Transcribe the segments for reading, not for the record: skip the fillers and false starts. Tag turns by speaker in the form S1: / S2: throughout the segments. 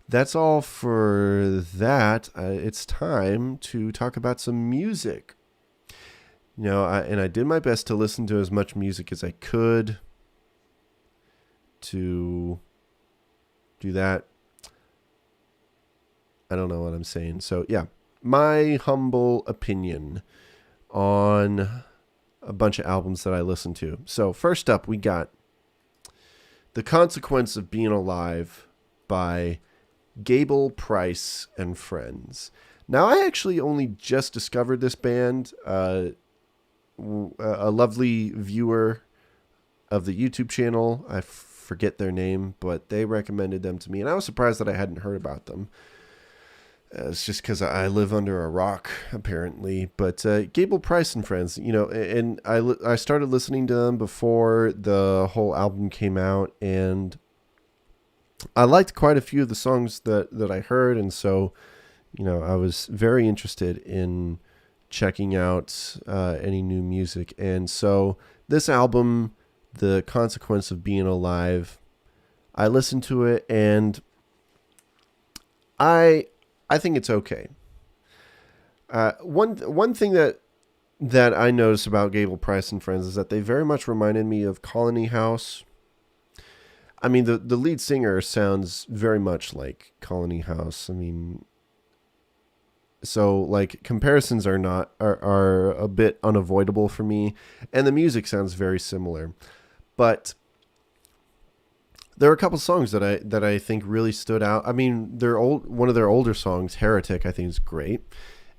S1: that's all for that. It's time to talk about some music. I did my best to listen to as much music as I could to do that. I don't know what I'm saying. So, yeah, my humble opinion on a bunch of albums that I listened to. So, first up, we got The Consequence of Being Alive by Gable, Price, and Friends. Now, I actually only just discovered this band. A lovely viewer of the YouTube channel, I forget their name, but they recommended them to me, and I was surprised that I hadn't heard about them. It's just because I live under a rock, apparently. But Gable, Price, and Friends, and I started listening to them before the whole album came out, and I liked quite a few of the songs that I heard, and so, I was very interested in checking out any new music. And so this album, The Consequence of Being Alive, I listened to it, and I think it's okay. One thing that I noticed about Gable, Price, and Friends is that they very much reminded me of Colony House. I mean, the lead singer sounds very much like Colony House. I mean, so like comparisons are a bit unavoidable for me, and the music sounds very similar. But there are a couple songs that I think really stood out. I mean, one of their older songs, "Heretic," I think is great,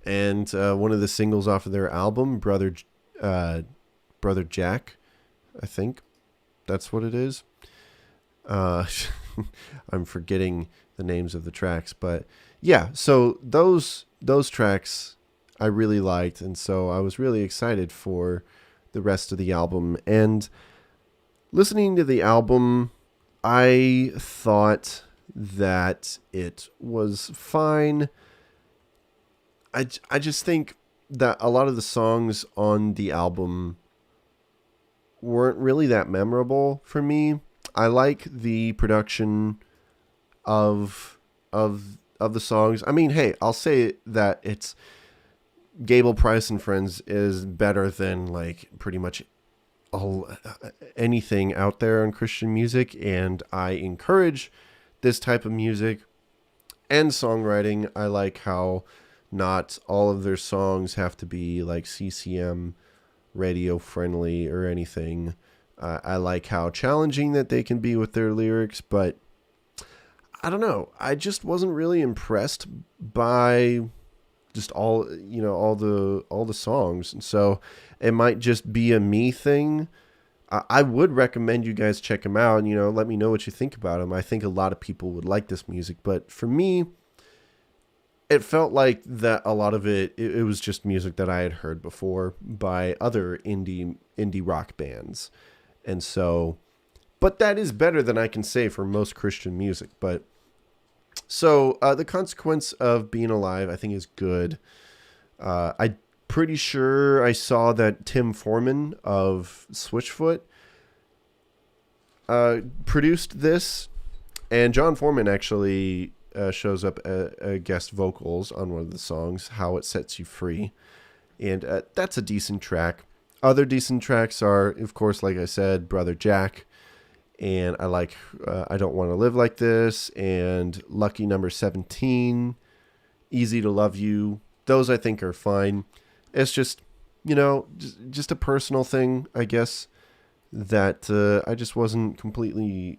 S1: and one of the singles off of their album, Brother Jack, I think that's what it is. I'm forgetting the names of the tracks, but yeah. So those tracks I really liked, and so I was really excited for the rest of the album. And listening to the album, I thought that it was fine. I just think that a lot of the songs on the album weren't really that memorable for me. I like the production of the songs. I mean, hey, I'll say that it's Gable, Price, and Friends is better than like pretty much anything out there on Christian music, and I encourage this type of music and songwriting. I like how not all of their songs have to be like CCM radio friendly or anything. I like how challenging that they can be with their lyrics, but I don't know. I just wasn't really impressed by just all the songs. And so it might just be a me thing. I would recommend you guys check them out and, let me know what you think about them. I think a lot of people would like this music, but for me, it felt like that a lot of it was just music that I had heard before by other indie rock bands. And so, but that is better than I can say for most Christian music. But so The Consequence of Being Alive, I think, is good. I'm pretty sure I saw that Tim Foreman of Switchfoot produced this, and John Foreman actually shows up guest vocals on one of the songs, "How It Sets You Free," and that's a decent track. Other decent tracks are, of course, like I said, Brother Jack, and I like I Don't Want to Live Like This, and Lucky Number 17, Easy to Love You. Those I think are fine. It's just, just a personal thing, I guess, that I just wasn't completely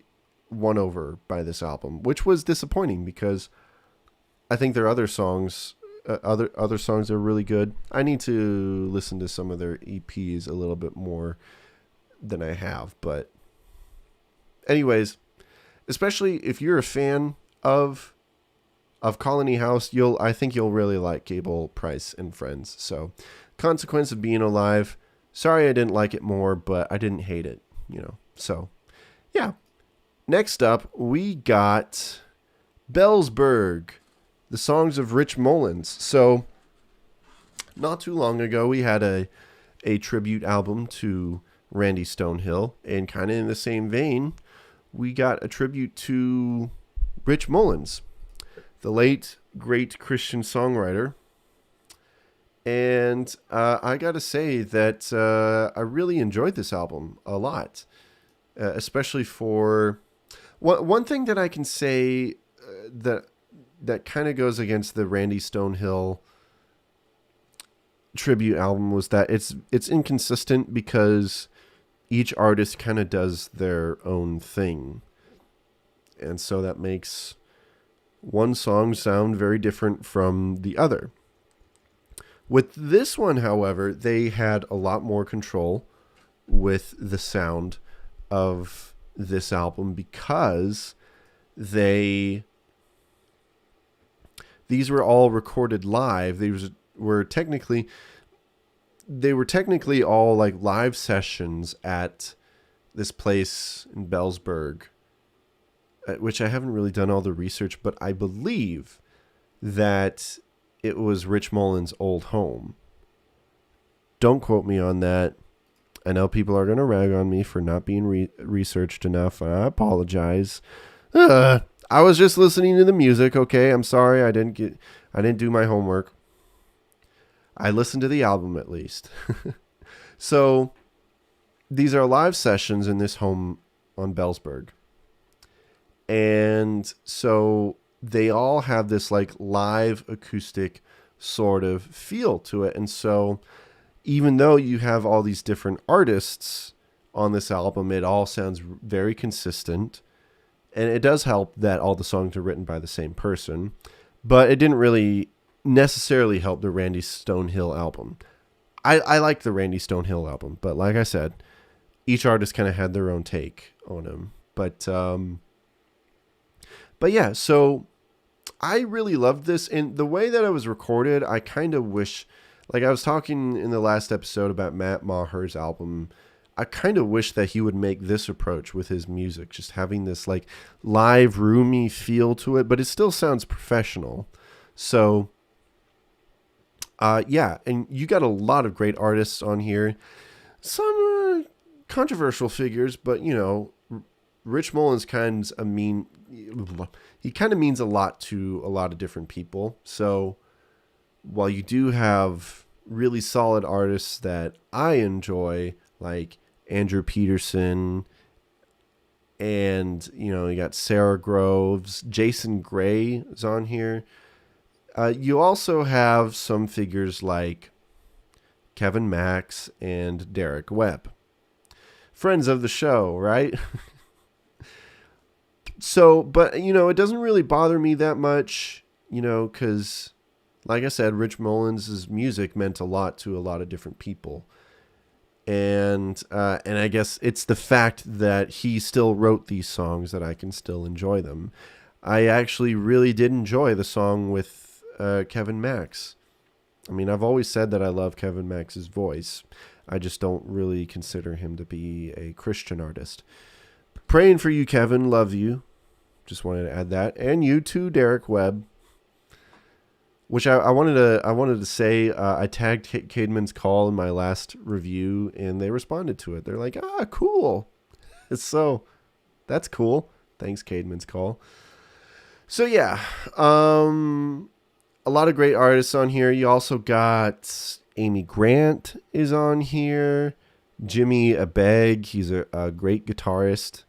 S1: won over by this album, which was disappointing because I think their other songs, other songs are really good. I need to listen to some of their EPs a little bit more than I have, but anyways, especially if you're a fan of Colony House, I think you'll really like Gable, Price, and Friends. So, Consequence of Being Alive. Sorry I didn't like it more, but I didn't hate it, So, yeah. Next up, we got Bellsburg, the songs of Rich Mullins. So, not too long ago, we had a tribute album to Randy Stonehill, and kind of in the same vein, we got a tribute to Rich Mullins. the late great Christian songwriter. And I got to say that I really enjoyed this album a lot, especially for one thing that I can say that kind of goes against the Randy Stonehill tribute album was that it's inconsistent because each artist kind of does their own thing. And so that makes one song sound very different from the other. With this one, however, they had a lot more control with the sound of this album because these were all recorded live. They were technically all like live sessions at this place in Bellsburg, which I haven't really done all the research, but I believe that it was Rich Mullins' old home. Don't quote me on that. I know people are going to rag on me for not being researched enough. I apologize. I was just listening to the music, okay? I'm sorry I didn't do my homework. I listened to the album at least. So these are live sessions in this home on Bellsburg. And so they all have this like live acoustic sort of feel to it. And so even though you have all these different artists on this album, it all sounds very consistent. And it does help that all the songs are written by the same person. But it didn't really necessarily help the Randy Stonehill album. I like the Randy Stonehill album, but like I said, each artist kind of had their own take on him. But yeah, so I really loved this. And the way that it was recorded, I kind of wish, like I was talking in the last episode about Matt Maher's album, I kind of wish that he would make this approach with his music, just having this like live, roomy feel to it, but it still sounds professional. So, yeah, and you got a lot of great artists on here. Some controversial figures, but, you know, Rich Mullins he kind of means a lot to a lot of different people. So while you do have really solid artists that I enjoy, like Andrew Peterson, and, you know, you got Sarah Groves, Jason Gray is on here. You also have some figures like Kevin Max and Derek Webb. Friends of the show, right? So, but, you know, it doesn't really bother me that much, you know, because, like I said, Rich Mullins' music meant a lot to a lot of different people. And I guess it's the fact that he still wrote these songs that I can still enjoy them. I actually really did enjoy the song with Kevin Max. I mean, I've always said that I love Kevin Max's voice. I just don't really consider him to be a Christian artist. Praying for you, Kevin. Love you. Just wanted to add that. And you too, Derek Webb. Which I wanted to say, I tagged Caedmon's Call in my last review, and they responded to it. They're like, cool. So, that's cool. Thanks, Caedmon's Call. So, yeah. A lot of great artists on here. You also got Amy Grant is on here. Jimmy Abeg, he's a great guitarist.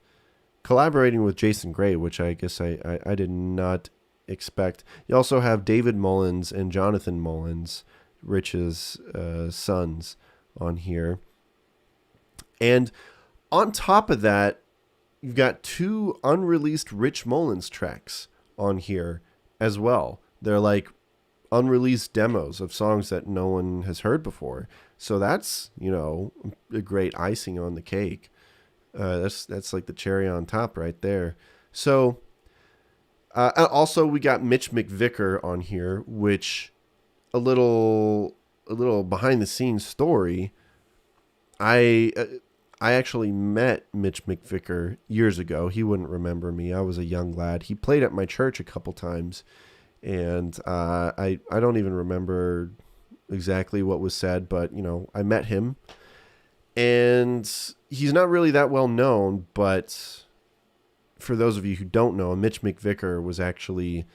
S1: Collaborating with Jason Gray, which I guess I did not expect. You also have David Mullins and Jonathan Mullins, Rich's sons, on here. And on top of that, you've got 2 unreleased Rich Mullins tracks on here as well. They're like unreleased demos of songs that no one has heard before. So that's, you know, a great icing on the cake. That's like the cherry on top right there. So, also we got Mitch McVicker on here, which a little behind the scenes story. I actually met Mitch McVicker years ago. He wouldn't remember me. I was a young lad. He played at my church a couple times, and I don't even remember exactly what was said, but, you know, I met him. And he's not really that well known, but for those of you who don't know, Mitch McVicker was actually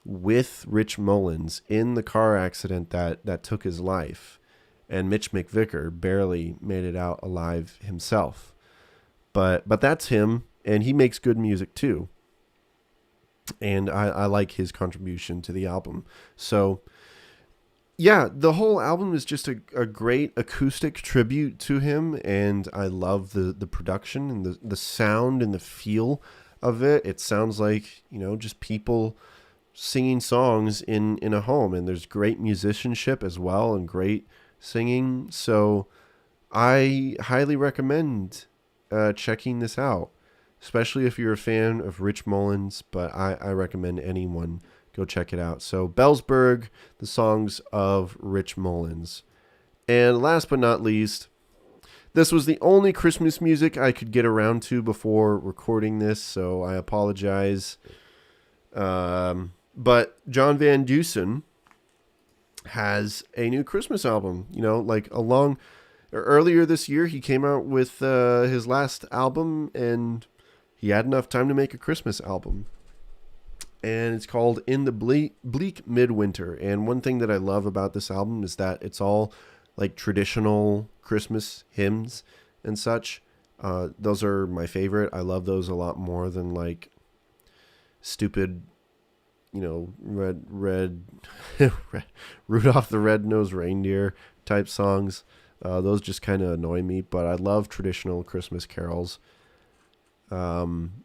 S1: with Rich Mullins in the car accident that took his life. And Mitch McVicker barely made it out alive himself. But that's him, and he makes good music too. And I like his contribution to the album. So, yeah, the whole album is just a great acoustic tribute to him, and I love the production and the sound and the feel of it. It sounds like, just people singing songs in a home, and there's great musicianship as well and great singing. So I highly recommend checking this out, especially if you're a fan of Rich Mullins, but I recommend anyone go check it out. So Bellsburg, the songs of Rich Mullins. And last but not least, this was the only Christmas music I could get around to before recording this, so I apologize. But John Van Deusen has a new Christmas album. Earlier this year, he came out with his last album, and he had enough time to make a Christmas album. And it's called In the Bleak Midwinter. And one thing that I love about this album is that it's all like traditional Christmas hymns and such. Those are my favorite. I love those a lot more than like stupid, red Rudolph the Red-Nosed Reindeer type songs. Those just kind of annoy me, but I love traditional Christmas carols. And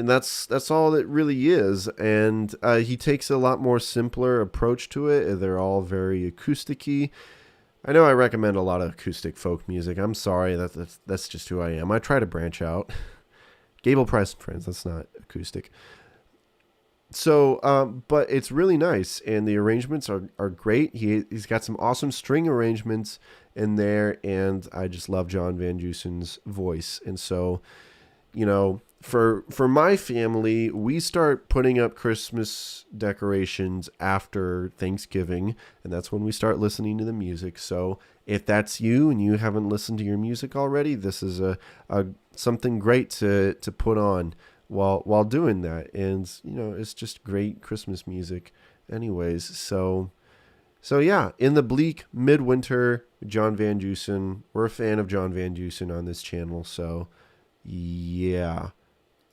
S1: that's all it really is. And he takes a lot more simpler approach to it. They're all very acoustic-y. I know I recommend a lot of acoustic folk music. I'm sorry, that's just who I am. I try to branch out. Gable, Price and Friends, that's not acoustic. So, but it's really nice, and the arrangements are great. He's got some awesome string arrangements in there, and I just love John Van Deusen's voice. And so, for my family, we start putting up Christmas decorations after Thanksgiving, and that's when we start listening to the music. So if that's you and you haven't listened to your music already, this is a something great to put on while doing that. And it's just great Christmas music anyways. So yeah, In the Bleak Midwinter, John Van Deusen. We're a fan of John Van Deusen on this channel, so yeah,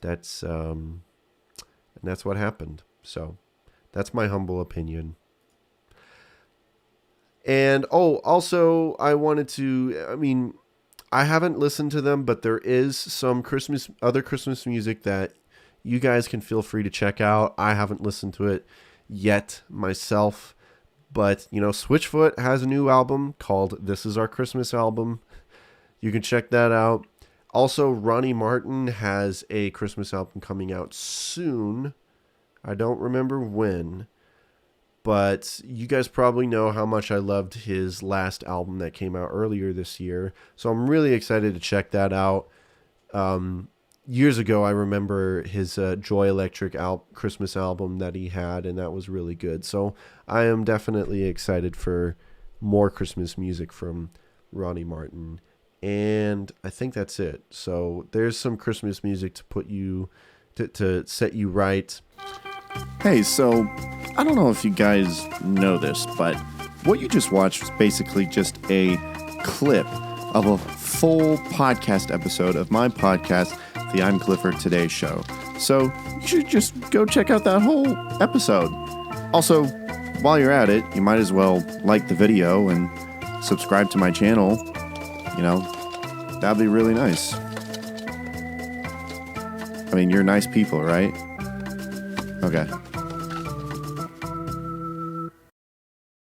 S1: that's what happened. So that's my humble opinion. And also I wanted to, I haven't listened to them, but there is some other Christmas music that you guys can feel free to check out. I haven't listened to it yet myself, but Switchfoot has a new album called This Is Our Christmas Album. You can check that out. Also, Ronnie Martin has a Christmas album coming out soon. I don't remember when, but you guys probably know how much I loved his last album that came out earlier this year. So I'm really excited to check that out. Years ago, I remember his Joy Electric Christmas album that he had, and that was really good. So I am definitely excited for more Christmas music from Ronnie Martin. And I think that's it. So there's some Christmas music to put you to set you right.
S2: Hey, so I don't know if you guys know this, but what you just watched was basically just a clip of a full podcast episode of my podcast, The I'm Clifford Today Show. So you should just go check out that whole episode. Also, while you're at it, you might as well like the video and subscribe to my channel. That'd be really nice. You're nice people, right? Okay.